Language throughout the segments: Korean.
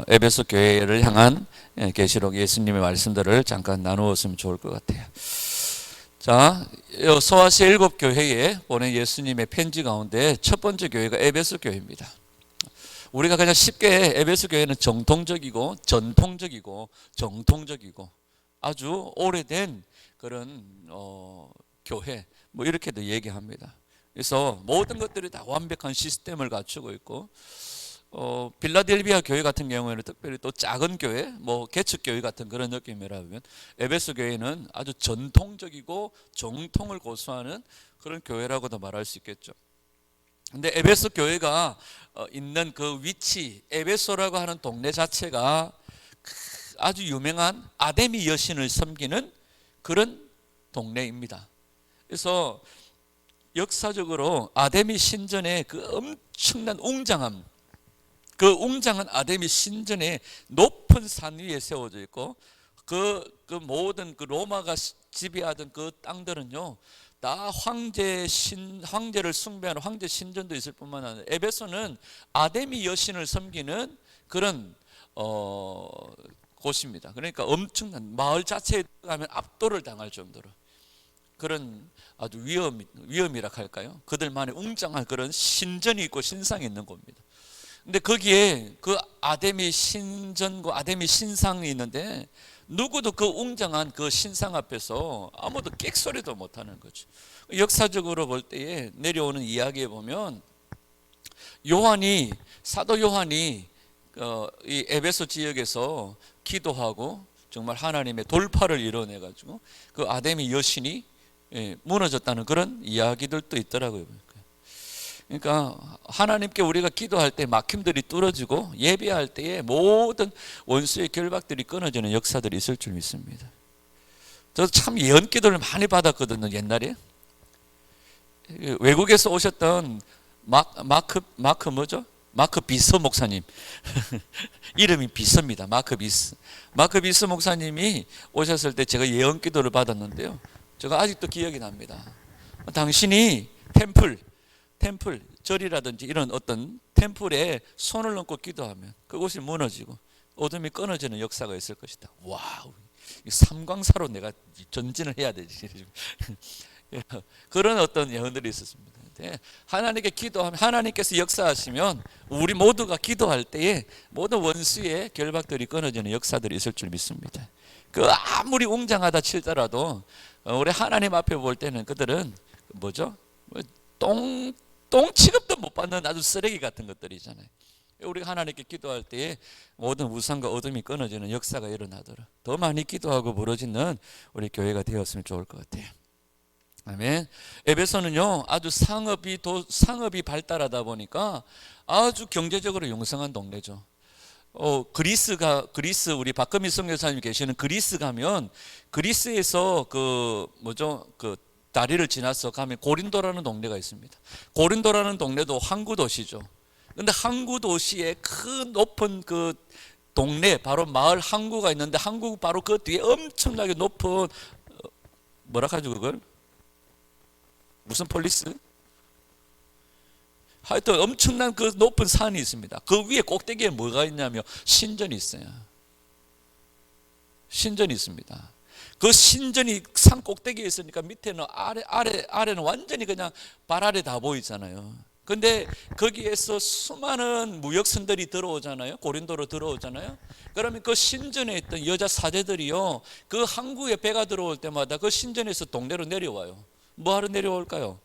에베소 교회를 향한 계시록 예수님의 말씀들을 잠깐 나누었으면 좋을 것 같아요. 자, 소아시아 7교회에 보낸 예수님의 편지 가운데 첫 번째 교회가 에베소 교회입니다. 우리가 그냥 쉽게 에베소 교회는 정통적이고 전통적이고 정통적이고 아주 오래된 그런 교회 뭐 이렇게도 얘기합니다. 그래서 모든 것들이 다 완벽한 시스템을 갖추고 있고 빌라델비아 교회 같은 경우에는 특별히 또 작은 교회, 뭐 개척 교회 같은 그런 느낌이라면 에베소 교회는 아주 전통적이고 정통을 고수하는 그런 교회라고도 말할 수 있겠죠. 근데 에베소 교회가 있는 그 위치, 에베소라고 하는 동네 자체가 아주 유명한 아데미 여신을 섬기는 그런 동네입니다. 그래서 역사적으로 아데미 신전의 그 엄청난 웅장함, 그 웅장한 아데미 신전의 높은 산 위에 세워져 있고 그 모든 그 로마가 지배하던 그 땅들은요 다 황제를 숭배하는 황제 신전도 있을 뿐만 아니라 에베소는 아데미 여신을 섬기는 그런 곳입니다. 그러니까 엄청난 마을 자체에 가면 압도를 당할 정도로 그런 아주 위험이라 할까요? 그들만의 웅장한 그런 신전이 있고 신상이 있는 곳입니다. 근데 거기에 그 아데미 신전과 아데미 신상이 있는데 누구도 그 웅장한 그 신상 앞에서 아무도 끽소리도 못하는 거죠. 역사적으로 볼 때에 내려오는 이야기에 보면 사도 요한이 이 에베소 지역에서 기도하고 정말 하나님의 돌파를 이뤄내가지고 그 아데미 여신이 무너졌다는 그런 이야기들도 있더라고요. 그러니까 하나님께 우리가 기도할 때 막힘들이 뚫어지고 예배할 때에 모든 원수의 결박들이 끊어지는 역사들이 있을 줄 믿습니다. 저도 참 예언 기도를 많이 받았거든요. 옛날에 외국에서 오셨던 마크 뭐죠? 마크 비서 목사님 이름이 비서입니다. 마크 비서 목사님이 오셨을 때 제가 예언 기도를 받았는데요. 제가 아직도 기억이 납니다. 당신이 템플 절이라든지 이런 어떤 템플에 손을 얹고 기도하면 그곳이 무너지고 어둠이 끊어지는 역사가 있을 것이다. 와우, 삼광사로 내가 전진을 해야 되지. 그런 어떤 예언들이 있었습니다. 하나님께 기도하면 하나님께서 역사하시면 우리 모두가 기도할 때에 모든 원수의 결박들이 끊어지는 역사들이 있을 줄 믿습니다. 그 아무리 웅장하다 칠더라도 우리 하나님 앞에 볼 때는 그들은 뭐죠? 똥 취급도 못 받는 아주 쓰레기 같은 것들이잖아요. 우리가 하나님께 기도할 때에 모든 우상과 어둠이 끊어지는 역사가 일어나도록 더 많이 기도하고 부르짖는 우리 교회가 되었으면 좋을 것 같아요. 아멘. 에베소는요 아주 상업이 발달하다 보니까 아주 경제적으로 용성한 동네죠. 그리스 우리 박금희 선교사님 계시는 그리스 가면 그리스에서 그 다리를 지나서 가면 고린도라는 동네가 있습니다. 고린도라는 동네도 항구 도시죠. 근데 항구 도시의 큰 높은 그 동네 바로 마을 항구가 있는데 항구 바로 그 뒤에 엄청나게 높은 뭐라 하죠 그걸? 무슨 폴리스? 하여튼 엄청난 그 높은 산이 있습니다. 그 위에 꼭대기에 뭐가 있냐면 신전이 있어요. 신전이 있습니다. 그 신전이 산 꼭대기에 있으니까 밑에는 아래는 완전히 그냥 발 아래 다 보이잖아요. 근데 거기에서 수많은 무역선들이 들어오잖아요. 고린도로 들어오잖아요. 그러면 그 신전에 있던 여자 사제들이요 그 항구에 배가 들어올 때마다 그 신전에서 동네로 내려와요. 뭐하러 내려올까요?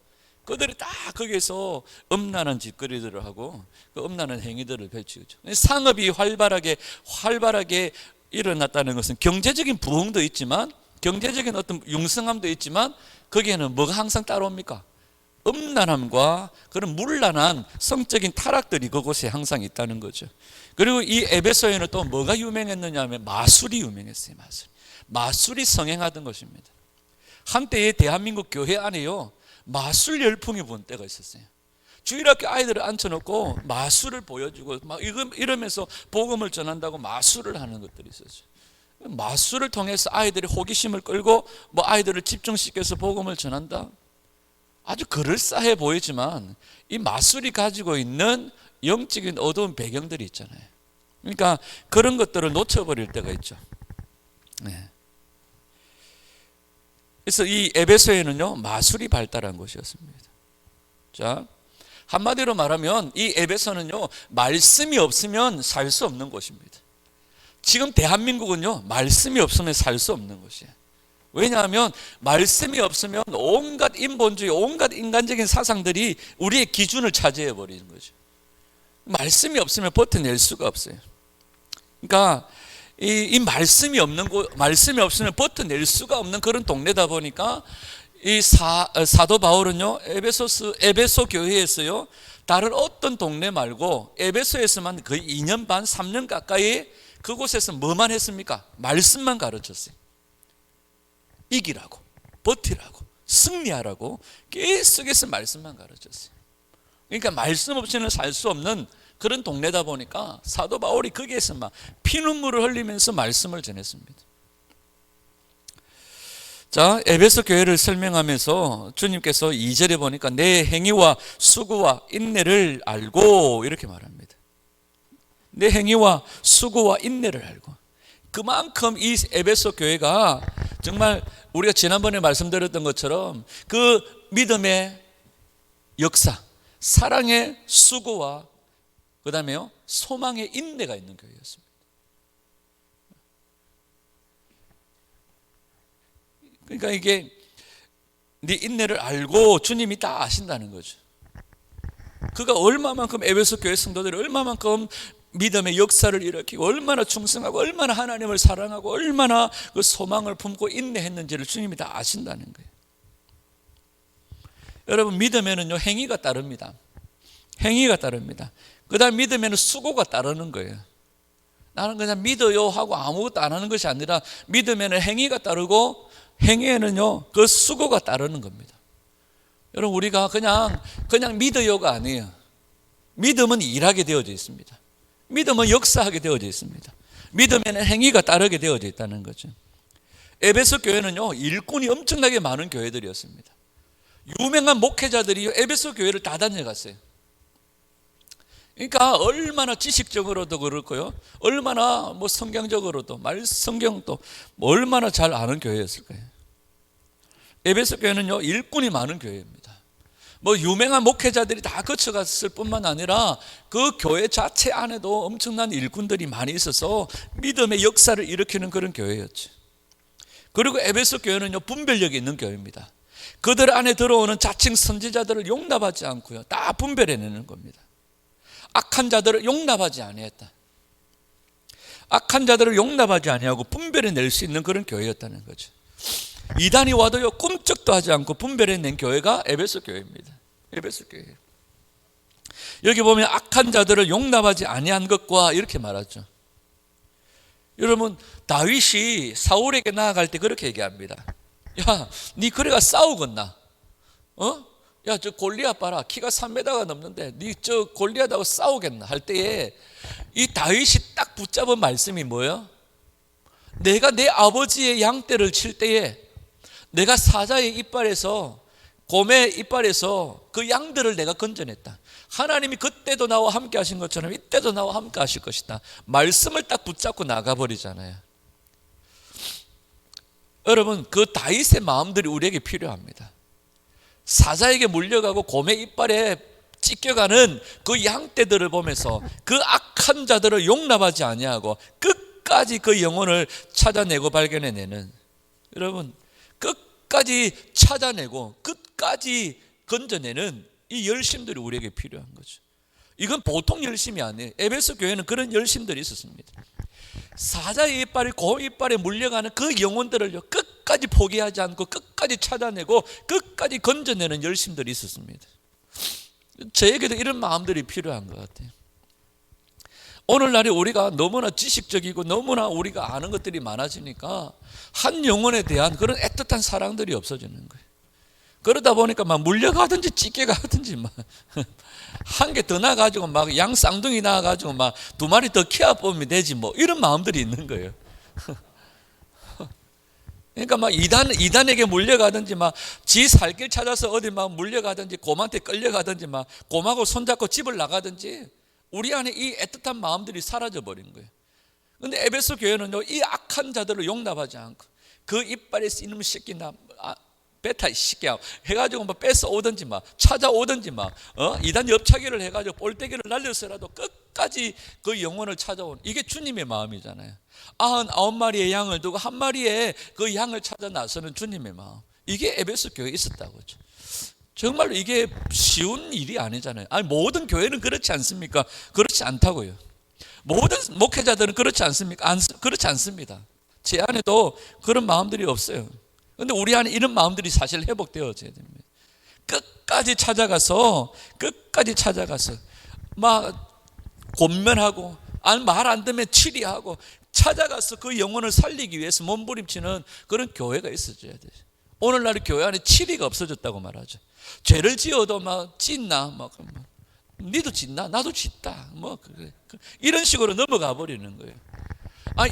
그들이 다 거기에서 음란한 짓거리들을 하고 그 음란한 행위들을 펼치죠. 상업이 활발하게 일어났다는 것은 경제적인 부흥도 있지만 경제적인 어떤 융성함도 있지만 거기에는 뭐가 항상 따라옵니까? 음란함과 그런 문란한 성적인 타락들이 그곳에 항상 있다는 거죠. 그리고 이 에베소에는 또 뭐가 유명했느냐 하면 마술이 유명했어요. 마술이 성행하던 것입니다. 한때의 대한민국 교회 안에요 마술 열풍이 분 때가 있었어요. 주일학교 아이들을 앉혀놓고 마술을 보여주고 막 이러면서 복음을 전한다고 마술을 하는 것들이 있었어요. 마술을 통해서 아이들이 호기심을 끌고 뭐 아이들을 집중시켜서 복음을 전한다. 아주 그럴싸해 보이지만 이 마술이 가지고 있는 영적인 어두운 배경들이 있잖아요. 그러니까 그런 것들을 놓쳐버릴 때가 있죠. 네. 그래서 이 에베소에는요, 마술이 발달한 곳이었습니다. 자, 한마디로 말하면 이 에베소는요, 말씀이 없으면 살 수 없는 곳입니다. 지금 대한민국은요, 말씀이 없으면 살 수 없는 곳이에요. 왜냐하면 말씀이 없으면 온갖 인본주의, 온갖 인간적인 사상들이 우리의 기준을 차지해 버리는 거죠. 말씀이 없으면 버텨낼 수가 없어요. 그러니까 이 말씀이 없는 곳, 말씀이 없으면 버텨낼 수가 없는 그런 동네다 보니까 이 사도 바울은요, 에베소 교회에서요, 다른 어떤 동네 말고 에베소에서만 거의 2년 반, 3년 가까이 그곳에서 뭐만 했습니까? 말씀만 가르쳤어요. 이기라고, 버티라고, 승리하라고 계속해서 말씀만 가르쳤어요. 그러니까 말씀 없이는 살 수 없는 그런 동네다 보니까 사도 바울이 거기에서 막 피눈물을 흘리면서 말씀을 전했습니다. 자, 에베소 교회를 설명하면서 주님께서 2절에 보니까 내 행위와 수고와 인내를 알고 이렇게 말합니다. 내 행위와 수고와 인내를 알고. 그만큼 이 에베소 교회가 정말 우리가 지난번에 말씀드렸던 것처럼 그 믿음의 역사, 사랑의 수고와 그 다음에요, 소망의 인내가 있는 교회였습니다. 그러니까 이게 네 인내를 알고 주님이 다 아신다는 거죠. 그가 얼마만큼 에베소 교회 성도들이 얼마만큼 믿음의 역사를 일으키고 얼마나 충성하고 얼마나 하나님을 사랑하고 얼마나 그 소망을 품고 인내했는지를 주님이 다 아신다는 거예요. 여러분, 믿음에는요, 행위가 따릅니다. 행위가 따릅니다. 그 다음 믿음에는 수고가 따르는 거예요. 나는 그냥 믿어요 하고 아무것도 안 하는 것이 아니라 믿음에는 행위가 따르고 행위에는요, 그 수고가 따르는 겁니다. 여러분, 우리가 그냥 믿어요가 아니에요. 믿음은 일하게 되어져 있습니다. 믿음은 역사하게 되어져 있습니다. 믿음에는 행위가 따르게 되어져 있다는 거죠. 에베소 교회는요, 일꾼이 엄청나게 많은 교회들이었습니다. 유명한 목회자들이 에베소 교회를 다 다녀갔어요. 그러니까 얼마나 지식적으로도 그렇고요, 얼마나 뭐 성경적으로도 성경도 얼마나 잘 아는 교회였을까요? 에베소 교회는요, 일꾼이 많은 교회입니다. 뭐 유명한 목회자들이 다 거쳐갔을 뿐만 아니라 그 교회 자체 안에도 엄청난 일꾼들이 많이 있어서 믿음의 역사를 일으키는 그런 교회였죠. 그리고 에베소 교회는요, 분별력이 있는 교회입니다. 그들 안에 들어오는 자칭 선지자들을 용납하지 않고요, 다 분별해내는 겁니다. 악한 자들을 용납하지 아니했다. 악한 자들을 용납하지 아니하고 분별해낼 수 있는 그런 교회였다는 거죠. 이단이 와도요, 꿈쩍도 하지 않고 분별해낸 교회가 에베소 교회입니다. 에베소 교회. 여기 보면 악한 자들을 용납하지 아니한 것과 이렇게 말하죠. 여러분, 다윗이 사울에게 나아갈 때 그렇게 얘기합니다. 야, 니 그래가 싸우겠나? 야, 저 골리앗 봐라, 키가 3m가 넘는데 니 저 골리앗하고 싸우겠나 할 때에 이 다윗이 딱 붙잡은 말씀이 뭐예요? 내가 내 아버지의 양떼를 칠 때에 내가 사자의 이빨에서, 곰의 이빨에서 그 양들을 내가 건져냈다. 하나님이 그때도 나와 함께 하신 것처럼 이때도 나와 함께 하실 것이다. 말씀을 딱 붙잡고 나가버리잖아요. 여러분, 그 다윗의 마음들이 우리에게 필요합니다. 사자에게 물려가고 곰의 이빨에 찢겨가는 그 양떼들을 보면서 그 악한 자들을 용납하지 아니하고 끝까지 그 영혼을 찾아내고 발견해내는, 여러분, 끝까지 찾아내고 끝까지 건져내는 이 열심들이 우리에게 필요한 거죠. 이건 보통 열심이 아니에요. 에베소 교회는 그런 열심들이 있었습니다. 사자의 이빨이 곰 이빨에 물려가는 그 영혼들을요, 끝까지 포기하지 않고 끝까지 찾아내고 끝까지 건져내는 열심들이 있었습니다. 저에게도 이런 마음들이 필요한 것 같아요. 오늘날에 우리가 너무나 지식적이고 너무나 우리가 아는 것들이 많아지니까 한 영혼에 대한 그런 애틋한 사랑들이 없어지는 거예요. 그러다 보니까 막 물려가든지 찢겨가든지 막 한 개 더 나가지고 막 양 쌍둥이 나가지고 막 2마리 더 키워보면 되지 뭐 이런 마음들이 있는 거예요. 그러니까 막 이단에게 물려가든지 막 지 살 길 찾아서 어디 막 물려가든지 곰한테 끌려가든지 막 곰하고 손잡고 집을 나가든지 우리 안에 이 애틋한 마음들이 사라져 버린 거예요. 근데 에베소 교회는요, 이 악한 자들을 용납하지 않고 그 이빨에 이놈 새끼나 베타 이 새끼야 해가지고 뭐 뺏어 오든지 막 찾아오든지 막 이단 옆차기를 해가지고 볼때기를 날려서라도 끝까지 그 영혼을 찾아온, 이게 주님의 마음이잖아요. 99마리의 양을 두고 한 마리의 그 양을 찾아 나서는 주님의 마음, 이게 에베소 교회에 있었다고 하죠. 정말로 이게 쉬운 일이 아니잖아요. 아니, 모든 교회는 그렇지 않습니까? 그렇지 않다고요. 모든 목회자들은 그렇지 않습니까? 그렇지 않습니다. 제 안에도 그런 마음들이 없어요. 그런데 우리 안에 이런 마음들이 사실 회복되어져야 됩니다. 끝까지 찾아가서 막 권면하고, 말 안 듣면 치리하고 찾아가서 그 영혼을 살리기 위해서 몸부림치는 그런 교회가 있어져야 돼요. 오늘날 교회 안에 치리가 없어졌다고 말하죠. 죄를 지어도 막 짓나, 니도 짓나, 나도 짓다, 그래. 이런 식으로 넘어가 버리는 거예요.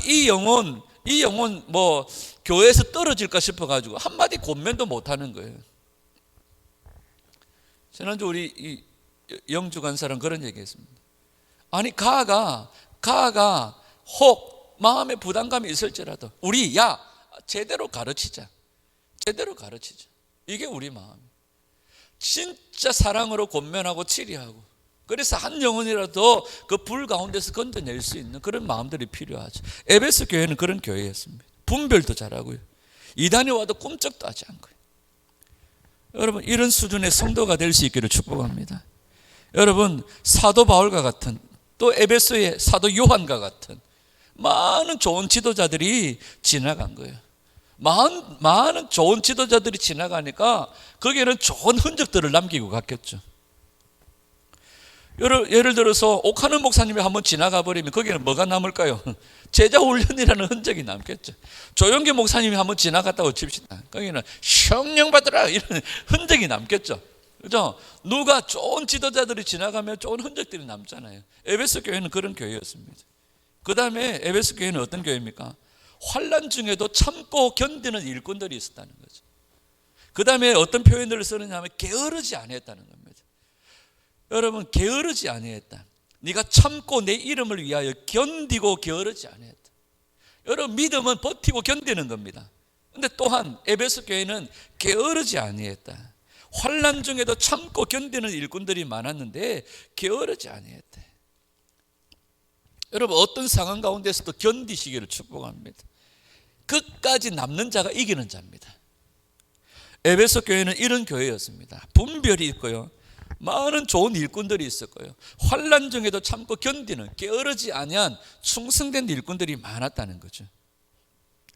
이 영혼 교회에서 떨어질까 싶어가지고 한마디 권면도 못하는 거예요. 지난주 우리 이 영주 간사랑 그런 얘기했습니다. 아니, 가가 혹 마음에 부담감이 있을지라도 우리 제대로 가르치자. 이게 우리 마음이에요. 진짜 사랑으로 권면하고 치리하고, 그래서 한 영혼이라도 그 불 가운데서 건져낼 수 있는 그런 마음들이 필요하죠. 에베소 교회는 그런 교회였습니다. 분별도 잘하고요, 이단이 와도 꿈쩍도 하지 않고요. 여러분, 이런 수준의 성도가 될 수 있기를 축복합니다. 여러분, 사도 바울과 같은, 또 에베소의 사도 요한과 같은 많은 좋은 지도자들이 지나간 거예요. 많은 좋은 지도자들이 지나가니까 거기에는 좋은 흔적들을 남기고 갔겠죠. 예를 들어서 옥하는 목사님이 한번 지나가 버리면 거기에는 뭐가 남을까요? 제자 훈련이라는 흔적이 남겠죠. 조영기 목사님이 한번 지나갔다고 칩시다. 거기는 성령 받으라 이런 흔적이 남겠죠. 그죠? 누가 좋은 지도자들이 지나가면 좋은 흔적들이 남잖아요. 에베소 교회는 그런 교회였습니다. 그 다음에 에베소 교회는 어떤 교회입니까? 환난 중에도 참고 견디는 일꾼들이 있었다는 거죠. 그 다음에 어떤 표현들을 쓰느냐 하면 게으르지 아니했다는 겁니다. 여러분, 게으르지 아니했다. 네가 참고 내 이름을 위하여 견디고 게으르지 아니했다. 여러분, 믿음은 버티고 견디는 겁니다. 그런데 또한 에베소 교회는 게으르지 아니했다. 환난 중에도 참고 견디는 일꾼들이 많았는데 게으르지 아니했다. 여러분, 어떤 상황 가운데서도 견디시기를 축복합니다. 끝까지 남는 자가 이기는 자입니다. 에베소 교회는 이런 교회였습니다. 분별이 있고요, 많은 좋은 일꾼들이 있었고요, 환난 중에도 참고 견디는, 게으르지 아니한 충성된 일꾼들이 많았다는 거죠.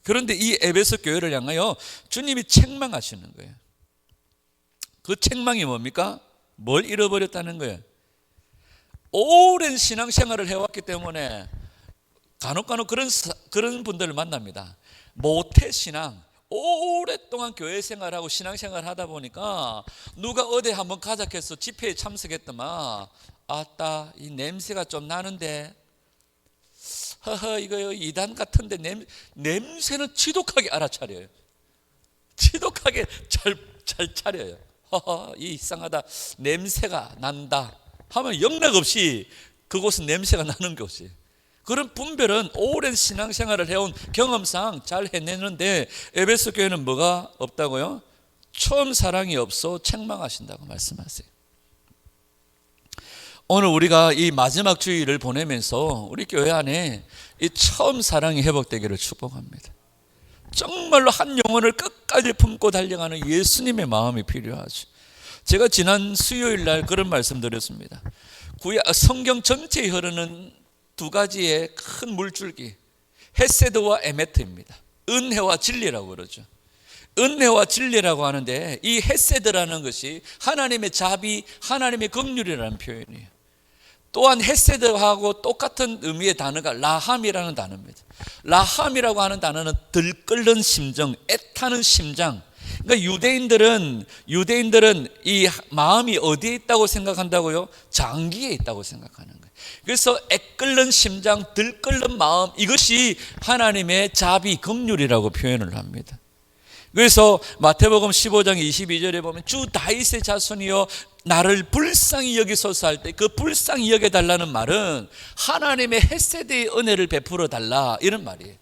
그런데 이 에베소 교회를 향하여 주님이 책망하시는 거예요. 그 책망이 뭡니까? 뭘 잃어버렸다는 거예요? 오랜 신앙생활을 해왔기 때문에 간혹 그런 분들을 만납니다. 모태신앙, 오랫동안 교회 생활하고 신앙생활 하다 보니까 누가 어디 한번 가자 해서 집회에 참석했더만, 아따, 이 냄새가 좀 나는데, 이거 이단 같은데 냄새는 지독하게 알아차려요. 지독하게 잘 차려요. 이상하다, 냄새가 난다 하면 영락없이 그곳은 냄새가 나는 곳이에요. 그런 분별은 오랜 신앙생활을 해온 경험상 잘 해내는데, 에베소 교회는 뭐가 없다고요? 처음 사랑이 없어 책망하신다고 말씀하세요. 오늘 우리가 이 마지막 주일을 보내면서 우리 교회 안에 이 처음 사랑이 회복되기를 축복합니다. 정말로 한 영혼을 끝까지 품고 달려가는 예수님의 마음이 필요하죠. 제가 지난 수요일 날 그런 말씀 드렸습니다. 성경 전체에 흐르는 두 가지의 큰 물줄기, 헤세드와 에메트입니다. 은혜와 진리라고 그러죠. 은혜와 진리라고 하는데, 이 헤세드라는 것이 하나님의 자비, 하나님의 긍휼이라는 표현이에요. 또한 헤세드하고 똑같은 의미의 단어가 라함이라는 단어입니다. 라함이라고 하는 단어는 들끓는 심정, 애타는 심장. 그러니까 유대인들은 이 마음이 어디에 있다고 생각한다고요? 장기에 있다고 생각하는 거예요. 그래서 애끓는 심장, 들끓는 마음, 이것이 하나님의 자비, 긍휼이라고 표현을 합니다. 그래서 마태복음 15장 22절에 보면 주 다윗의 자손이여 나를 불쌍히 여기소서 할 때 그 불쌍히 여겨달라는 말은 하나님의 헤세드의 은혜를 베풀어 달라, 이런 말이에요.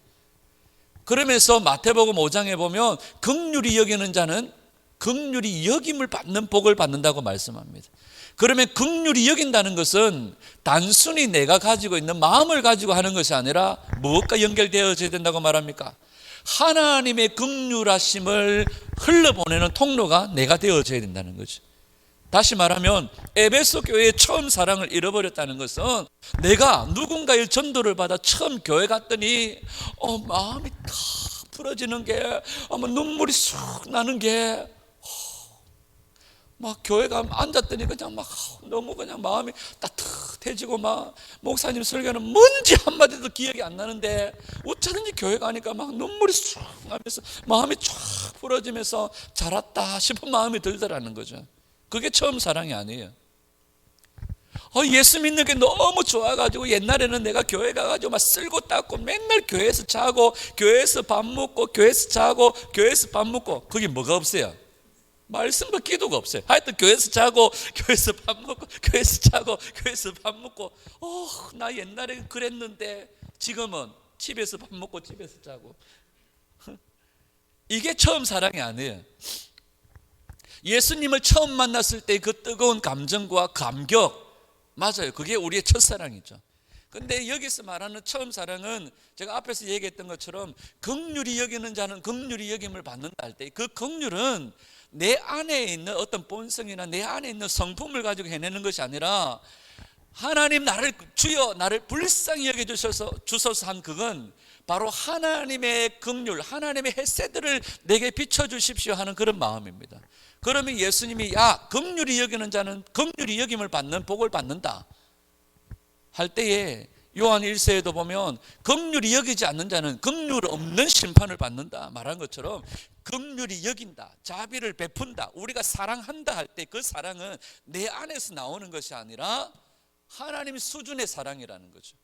그러면서 마태복음 5장에 보면 긍휼히 여기는 자는 긍휼히 여김을 받는 복을 받는다고 말씀합니다. 그러면 긍휼히 여긴다는 것은 단순히 내가 가지고 있는 마음을 가지고 하는 것이 아니라 무엇과 연결되어져야 된다고 말합니까? 하나님의 긍휼하심을 흘러보내는 통로가 내가 되어져야 된다는 거죠. 다시 말하면 에베소 교회의 처음 사랑을 잃어버렸다는 것은 내가 누군가의 전도를 받아 처음 교회 갔더니 마음이 다 부러지는 게, 눈물이 쑥 나는 게, 막 교회 가면 앉았더니 그냥 막 너무 그냥 마음이 따뜻해지고, 막 목사님 설교는 뭔지 한마디도 기억이 안 나는데 어쩌든지 교회 가니까 막 눈물이 쑥 나면서 마음이 쫙 부러지면서 잘 왔다 싶은 마음이 들더라는 거죠. 그게 처음 사랑이 아니에요. 예수 믿는 게 너무 좋아가지고 옛날에는 내가 교회 가가지고 막 쓸고 닦고 맨날 교회에서 자고 교회에서 밥 먹고 교회에서 자고 교회에서 밥 먹고, 그게 뭐가 없어요? 말씀과 기도가 없어요. 하여튼 교회에서 자고 교회에서 밥 먹고 교회에서 자고 교회에서 밥 먹고, 나 옛날에 그랬는데 지금은 집에서 밥 먹고 집에서 자고. 이게 처음 사랑이 아니에요. 예수님을 처음 만났을 때 그 뜨거운 감정과 감격, 맞아요. 그게 우리의 첫사랑이죠. 근데 여기서 말하는 처음 사랑은 제가 앞에서 얘기했던 것처럼 긍휼히 여기는 자는 긍휼히 여김을 받는다 할 때 그 긍휼은 내 안에 있는 어떤 본성이나 내 안에 있는 성품을 가지고 해내는 것이 아니라 하나님 주여 나를 불쌍히 여겨주소서 한 그건 바로 하나님의 긍휼, 하나님의 헤세드를 내게 비춰주십시오 하는 그런 마음입니다. 그러면 예수님이 긍휼히 여기는 자는 긍휼히 여김을 받는 복을 받는다 할 때에 요한 1세에도 보면 긍휼히 여기지 않는 자는 긍휼 없는 심판을 받는다 말한 것처럼 긍휼히 여긴다, 자비를 베푼다, 우리가 사랑한다 할 때 그 사랑은 내 안에서 나오는 것이 아니라 하나님 수준의 사랑이라는 거죠.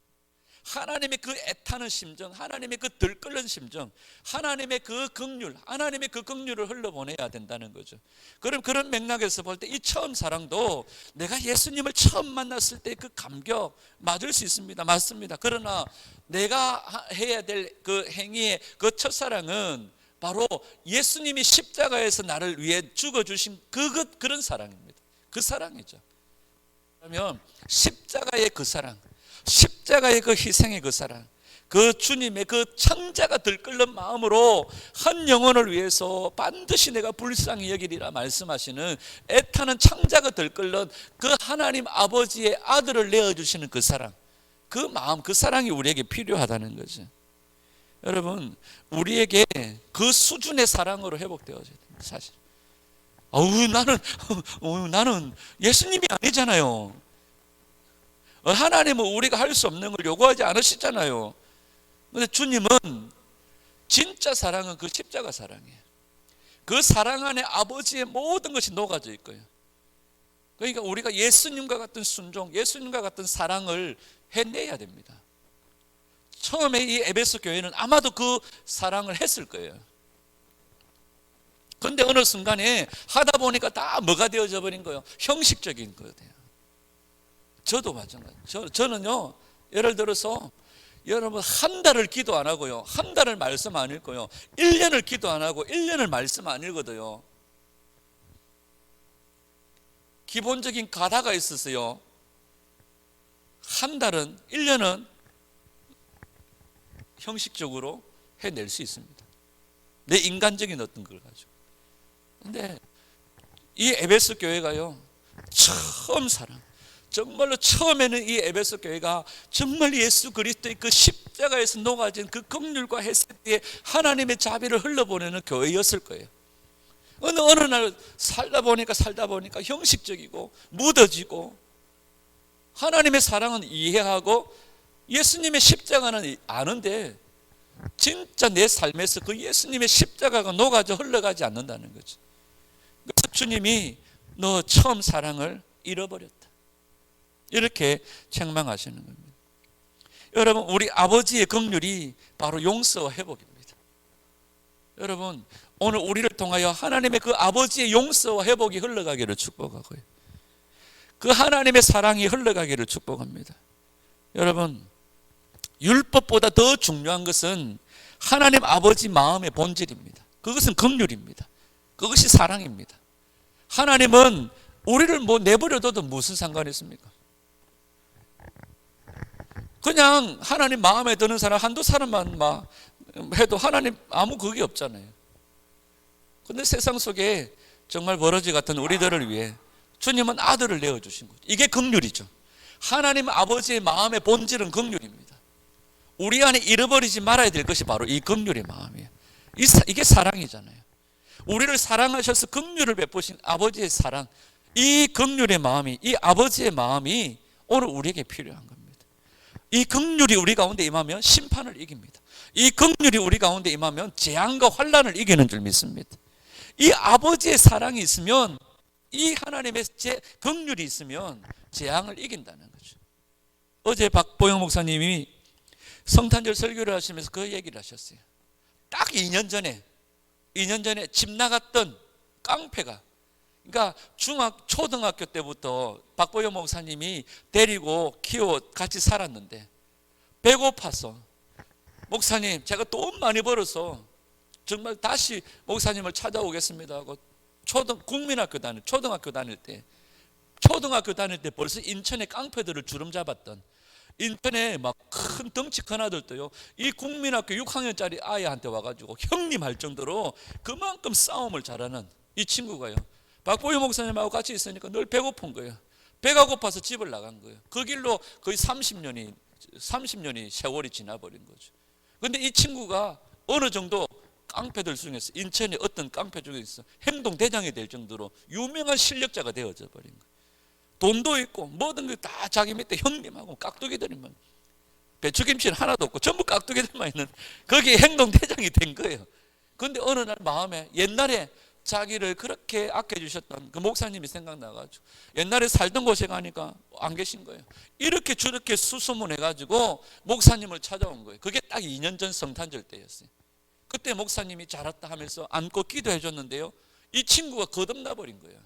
하나님의 그 애타는 심정, 하나님의 그 들끓는 심정, 하나님의 그 긍휼, 하나님의 그 긍휼을 흘러보내야 된다는 거죠. 그럼 그런 맥락에서 볼 때 이 처음 사랑도 내가 예수님을 처음 만났을 때 그 감격 맞을 수 있습니다. 맞습니다. 그러나 내가 해야 될 그 행위의 그 첫사랑은 바로 예수님이 십자가에서 나를 위해 죽어주신 그런 사랑입니다. 그 사랑이죠. 그러면 십자가의 그 사랑, 십자가의 그 희생의 그 사랑, 그 주님의 그 창자가 들끓는 마음으로 한 영혼을 위해서 반드시 내가 불쌍히 여기리라 말씀하시는 애타는 창자가 들끓는 그 하나님 아버지의 아들을 내어주시는 그 사랑, 그 마음, 그 사랑이 우리에게 필요하다는 거죠. 여러분, 우리에게 그 수준의 사랑으로 회복되어져야 됩니다. 사실 나는 예수님이 아니잖아요. 하나님은 우리가 할 수 없는 걸 요구하지 않으시잖아요. 그런데 주님은 진짜 사랑은 그 십자가 사랑이에요. 그 사랑 안에 아버지의 모든 것이 녹아져 있고요. 그러니까 우리가 예수님과 같은 순종, 예수님과 같은 사랑을 해내야 됩니다. 처음에 이 에베소 교회는 아마도 그 사랑을 했을 거예요. 그런데 어느 순간에 하다 보니까 다 뭐가 되어져 버린 거예요? 형식적인 거예요. 저도 마찬가지예요. 저는요, 예를 들어서 여러분 한 달을 기도 안 하고요, 한 달을 말씀 안 읽고요, 1년을 기도 안 하고 1년을 말씀 안 읽어도요, 기본적인 가다가 있었어요. 한 달은, 1년은 형식적으로 해낼 수 있습니다. 내 인간적인 어떤 걸 가지고. 근데 이 에베소 교회가요, 처음 사랑, 정말로 처음에는 이 에베소 교회가 정말 예수 그리스도의 그 십자가에서 녹아진 그 긍휼과 헤세드의 하나님의 자비를 흘러보내는 교회였을 거예요. 어느 날 살다 보니까 형식적이고 묻어지고, 하나님의 사랑은 이해하고 예수님의 십자가는 아는데 진짜 내 삶에서 그 예수님의 십자가가 녹아져 흘러가지 않는다는 거죠. 그래서 주님이 너 처음 사랑을 잃어버렸다, 이렇게 책망하시는 겁니다. 여러분, 우리 아버지의 긍휼이 바로 용서와 회복입니다. 여러분, 오늘 우리를 통하여 하나님의 그 아버지의 용서와 회복이 흘러가기를 축복하고요. 그 하나님의 사랑이 흘러가기를 축복합니다. 여러분, 율법보다 더 중요한 것은 하나님 아버지 마음의 본질입니다. 그것은 긍휼입니다. 그것이 사랑입니다. 하나님은 우리를 뭐 내버려둬도 무슨 상관이 있습니까? 그냥 하나님 마음에 드는 사람 한두 사람만 막 해도 하나님 아무 그게 없잖아요. 근데 세상 속에 정말 버러지 같은 우리들을 위해 주님은 아들을 내어주신 거죠. 이게 긍휼이죠. 하나님 아버지의 마음의 본질은 긍휼입니다. 우리 안에 잃어버리지 말아야 될 것이 바로 이 긍휼의 마음이에요. 이게 사랑이잖아요. 우리를 사랑하셔서 긍휼을 베푸신 아버지의 사랑, 이 긍휼의 마음이, 이 아버지의 마음이 오늘 우리에게 필요한 겁니다. 이 긍휼이 우리 가운데 임하면 심판을 이깁니다. 이 긍휼이 우리 가운데 임하면 재앙과 환난을 이기는 줄 믿습니다. 이 아버지의 사랑이 있으면, 이 하나님의 긍휼이 있으면 재앙을 이긴다는 거죠. 어제 박보영 목사님이 성탄절 설교를 하시면서 그 얘기를 하셨어요. 딱 2년 전에 집 나갔던 깡패가, 그러니까 초등학교 때부터 박보영 목사님이 데리고 키워 같이 살았는데 배고파서, 목사님 제가 돈 많이 벌어서 정말 다시 목사님을 찾아오겠습니다 하고 초등학교 다닐 때 벌써 인천에 깡패들을 주름 잡았던, 인천에 막 큰 덩치 큰 아들도요, 이 국민학교 6학년짜리 아이한테 와가지고 형님 할 정도로 그만큼 싸움을 잘하는 이 친구가요, 박보유 목사님하고 같이 있으니까 늘 배고픈 거예요. 배가 고파서 집을 나간 거예요. 그 길로 거의 30년이 세월이 지나버린 거죠. 근데 이 친구가 어느 정도 깡패들 중에서, 인천의 어떤 깡패 중에서 행동대장이 될 정도로 유명한 실력자가 되어져 버린 거예요. 돈도 있고 모든 게 다 자기 밑에 형님하고 깍두기들이면, 배추김치는 하나도 없고 전부 깍두기들만 있는, 거기에 행동대장이 된 거예요. 그런데 어느 날 마음에 옛날에 자기를 그렇게 아껴주셨던 그 목사님이 생각나가지고 옛날에 살던 곳에 가니까 안 계신 거예요. 이렇게 저렇게 수소문해가지고 목사님을 찾아온 거예요. 그게 딱 2년 전 성탄절 때였어요. 그때 목사님이 잘 왔다 하면서 안고 기도해 줬는데요, 이 친구가 거듭나 버린 거예요.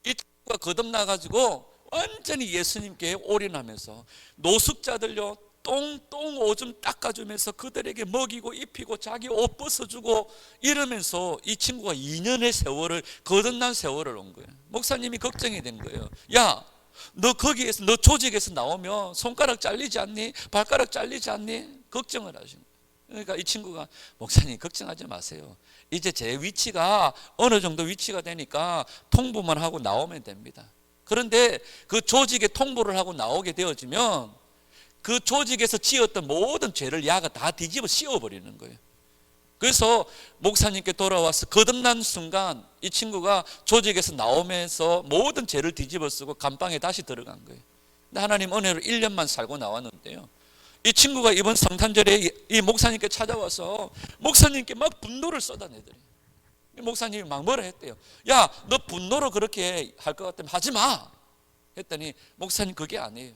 이 친구가 거듭나가지고 완전히 예수님께 올인하면서 노숙자들요 똥 오줌 닦아주면서 그들에게 먹이고 입히고 자기 옷 벗어주고 이러면서 이 친구가 2년의 세월을, 거듭난 세월을 온 거예요. 목사님이 걱정이 된 거예요. 야, 너 거기에서, 너 조직에서 나오면 손가락 잘리지 않니? 발가락 잘리지 않니? 걱정을 하신 거예요. 그러니까 이 친구가, 목사님 걱정하지 마세요. 이제 제 위치가 어느 정도 위치가 되니까 통보만 하고 나오면 됩니다. 그런데 그 조직에 통보를 하고 나오게 되어지면 그 조직에서 지었던 모든 죄를 야가 다 뒤집어 씌워버리는 거예요. 그래서 목사님께 돌아와서 거듭난 순간 이 친구가 조직에서 나오면서 모든 죄를 뒤집어 쓰고 감방에 다시 들어간 거예요. 근데 하나님 은혜로 1년만 살고 나왔는데요, 이 친구가 이번 성탄절에 이 목사님께 찾아와서 목사님께 막 분노를 쏟아내더래요. 목사님이 막 뭐라 했대요. 야, 너 분노로 그렇게 할 것 같으면 하지 마 했더니, 목사님 그게 아니에요.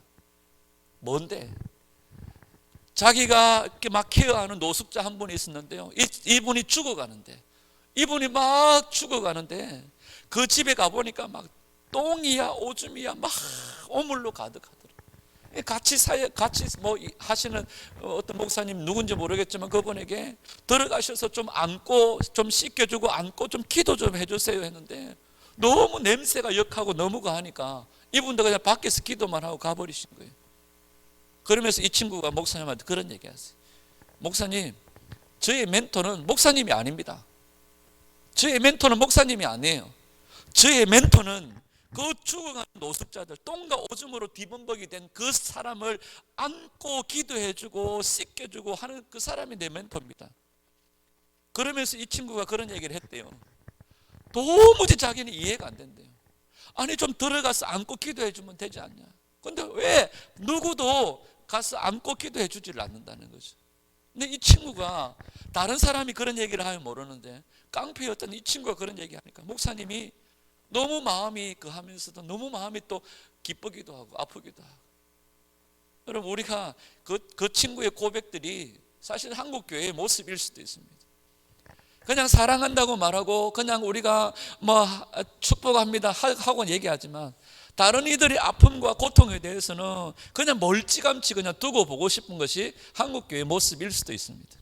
뭔데? 자기가 이렇게 막 케어하는 노숙자 한 분이 있었는데요, 이분이 죽어가는데 그 집에 가보니까 막 똥이야 오줌이야 막 오물로 가득하더라고요. 같이 뭐 하시는 어떤 목사님 누군지 모르겠지만 그분에게 들어가셔서 좀 안고 좀 씻겨주고 안고 좀 기도 좀 해주세요 했는데, 너무 냄새가 역하고 너무 가니까 이분도 그냥 밖에서 기도만 하고 가버리신 거예요. 그러면서 이 친구가 목사님한테 그런 얘기 하세요. 목사님, 저의 멘토는 목사님이 아닙니다. 저의 멘토는 목사님이 아니에요. 저의 멘토는 그 죽어가는 노숙자들, 똥과 오줌으로 뒤범벅이 된 그 사람을 안고 기도해주고 씻겨주고 하는 그 사람이 내 멘토입니다. 그러면서 이 친구가 그런 얘기를 했대요. 도무지 자기는 이해가 안 된대요. 아니 좀 들어가서 안고 기도해주면 되지 않냐. 근데 왜 누구도 가서 안고 기도해 주지를 않는다는 거죠. 근데 이 친구가, 다른 사람이 그런 얘기를 하면 모르는데 깡패였던 이 친구가 그런 얘기하니까 목사님이 너무 마음이 하면서도 너무 마음이 또 기쁘기도 하고 아프기도 하고. 여러분, 우리가 그 친구의 고백들이 사실 한국교회의 모습일 수도 있습니다. 그냥 사랑한다고 말하고 그냥 우리가 뭐 축복합니다 하고 얘기하지만 다른 이들의 아픔과 고통에 대해서는 그냥 멀찌감치 그냥 두고 보고 싶은 것이 한국교회의 모습일 수도 있습니다.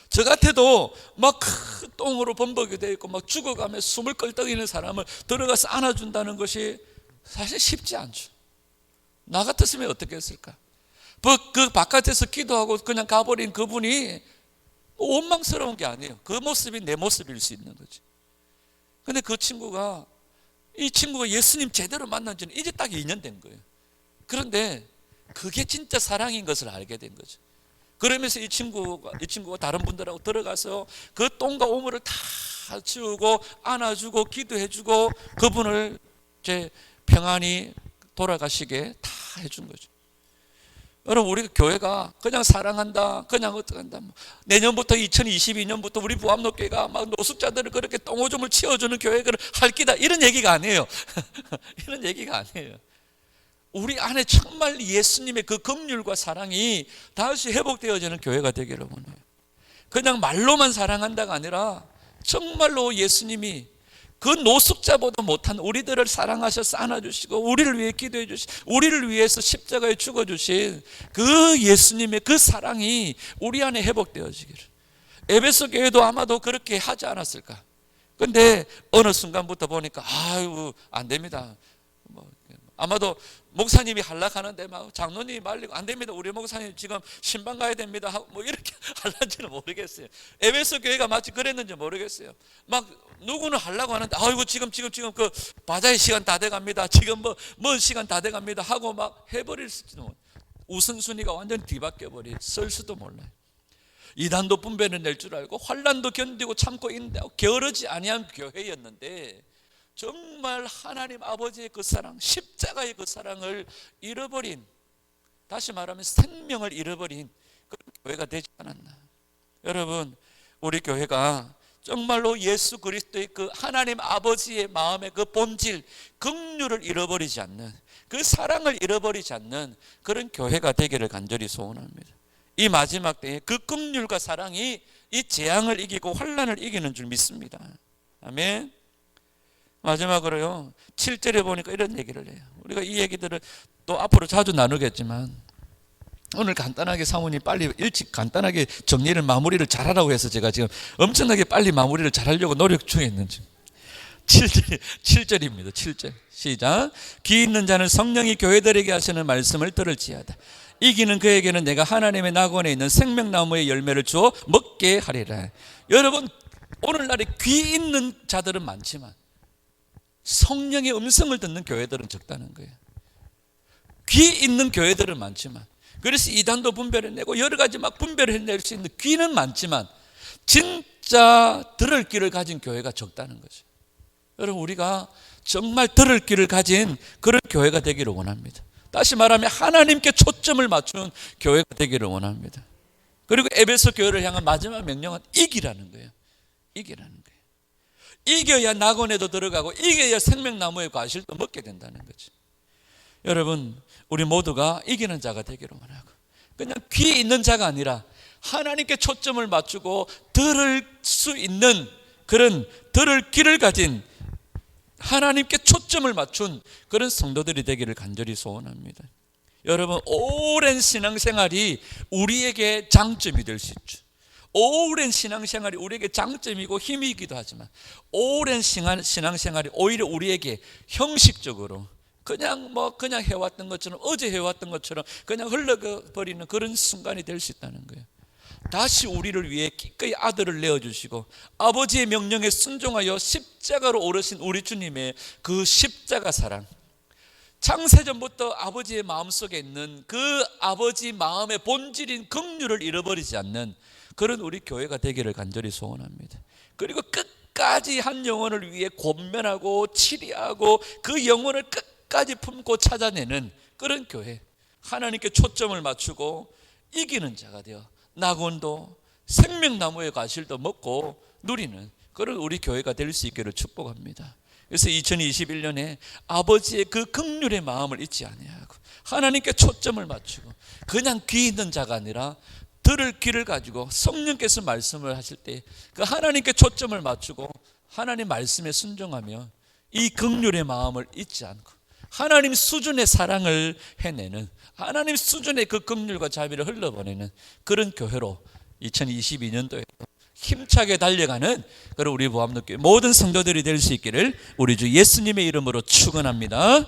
저 같아도 막 큰 똥으로 범벅이 되어 있고 막 죽어가며 숨을 껄떡이는 사람을 들어가서 안아준다는 것이 사실 쉽지 않죠. 나 같았으면 어떻게 했을까? 그 바깥에서 기도하고 그냥 가버린 그분이 원망스러운 게 아니에요. 그 모습이 내 모습일 수 있는 거지. 근데 이 친구가 예수님 제대로 만난 지는 이제 딱 2년 된 거예요. 그런데 그게 진짜 사랑인 것을 알게 된 거죠. 그러면서 이 친구가 다른 분들하고 들어가서 그 똥과 오물을 다 치우고 안아주고 기도해주고 그분을 이제 평안히 돌아가시게 다 해준 거죠. 여러분, 우리 교회가 그냥 사랑한다, 그냥 어떻게 한다, 내년부터 2022년부터 우리 부암로교회가 막 노숙자들을 그렇게 똥오줌을 치워주는 교회를 할 기다, 이런 얘기가 아니에요. 이런 얘기가 아니에요. 우리 안에 정말 예수님의 그 긍휼과 사랑이 다시 회복되어지는 교회가 되기를 원해요. 그냥 말로만 사랑한다가 아니라 정말로 예수님이 그 노숙자보다 못한 우리들을 사랑하셔서 안아주시고 우리를 위해 기도해 주시고 우리를 위해서 십자가에 죽어주신 그 예수님의 그 사랑이 우리 안에 회복되어지기를. 에베소 교회도 아마도 그렇게 하지 않았을까. 근데 어느 순간부터 보니까 아유 안 됩니다. 아마도 목사님이 한락하는데 막 장로님이 말리고 안 됩니다. 우리 목사님 지금 신방 가야 됩니다. 뭐 이렇게 할란지는 모르겠어요. 에베소 교회가 마치 그랬는지 모르겠어요. 막 누구는 하려고 하는데 아이고 지금 그 바자의 시간 다 돼갑니다. 지금 먼 시간 다 돼갑니다 하고 막 해버릴 수도 몰라요. 우선순위가 완전 뒤바뀌어 설 수도 몰라요. 이단도 분배를 낼 줄 알고 환난도 견디고 참고 있는데 게으르지 아니한 교회였는데 정말 하나님 아버지의 그 사랑, 십자가의 그 사랑을 잃어버린, 다시 말하면 생명을 잃어버린 그런 교회가 되지 않았나. 여러분, 우리 교회가 정말로 예수 그리스도의 그 하나님 아버지의 마음의 그 본질, 긍휼을 잃어버리지 않는, 그 사랑을 잃어버리지 않는 그런 교회가 되기를 간절히 소원합니다. 이 마지막 때에 그 긍휼과 사랑이 이 재앙을 이기고 환난을 이기는 줄 믿습니다. 아멘. 마지막으로요, 7절에 보니까 이런 얘기를 해요. 우리가 이 얘기들을 또 앞으로 자주 나누겠지만 오늘 간단하게 사모님 빨리 일찍 간단하게 정리를 마무리를 잘하라고 해서 제가 지금 엄청나게 빨리 마무리를 잘하려고 노력 중에 있는지. 7절입니다. 7절 시작. 귀 있는 자는 성령이 교회들에게 하시는 말씀을 들을지어다. 이기는 그에게는 내가 하나님의 낙원에 있는 생명나무의 열매를 주어 먹게 하리라. 여러분, 오늘날에 귀 있는 자들은 많지만 성령의 음성을 듣는 교회들은 적다는 거예요. 귀 있는 교회들은 많지만, 그래서 이단도 분별해내고 여러 가지 막 분별해낼 수 있는 귀는 많지만 진짜 들을 귀를 가진 교회가 적다는 거죠. 여러분, 우리가 정말 들을 귀를 가진 그런 교회가 되기를 원합니다. 다시 말하면 하나님께 초점을 맞춘 교회가 되기를 원합니다. 그리고 에베소 교회를 향한 마지막 명령은 이기라는 거예요. 이기라는 거예요. 이겨야 낙원에도 들어가고 이겨야 생명나무의 과실도 먹게 된다는 거죠. 여러분, 우리 모두가 이기는 자가 되기를 원하고 그냥 귀 있는 자가 아니라 하나님께 초점을 맞추고 들을 수 있는 그런 들을 귀를 가진 하나님께 초점을 맞춘 그런 성도들이 되기를 간절히 소원합니다. 여러분, 오랜 신앙생활이 우리에게 장점이 될 수 있죠. 오랜 신앙생활이 우리에게 장점이고 힘이기도 하지만 오랜 신앙생활이 오히려 우리에게 형식적으로 그냥 해왔던 것처럼 어제 해왔던 것처럼 그냥 흘러버리는 그런 순간이 될 수 있다는 거예요. 다시 우리를 위해 기꺼이 아들을 내어주시고 아버지의 명령에 순종하여 십자가로 오르신 우리 주님의 그 십자가 사랑, 창세전부터 아버지의 마음속에 있는 그 아버지 마음의 본질인 긍휼을 잃어버리지 않는 그런 우리 교회가 되기를 간절히 소원합니다. 그리고 끝까지 한 영혼을 위해 권면하고 치리하고 그 영혼을 끝까지 품고 찾아내는 그런 교회, 하나님께 초점을 맞추고 이기는 자가 되어 낙원도 생명나무의 과실도 먹고 누리는 그런 우리 교회가 될 수 있기를 축복합니다. 그래서 2021년에 아버지의 그 긍휼의 마음을 잊지 아니하고 하나님께 초점을 맞추고 그냥 귀 있는 자가 아니라 들을 귀를 가지고 성령께서 말씀을 하실 때 그 하나님께 초점을 맞추고 하나님 말씀에 순종하며 이 긍휼의 마음을 잊지 않고 하나님 수준의 사랑을 해내는, 하나님 수준의 그 긍휼과 자비를 흘러보내는 그런 교회로 2022년도에 힘차게 달려가는 그런 우리 보암동교회 모든 성도들이 될 수 있기를 우리 주 예수님의 이름으로 축원합니다.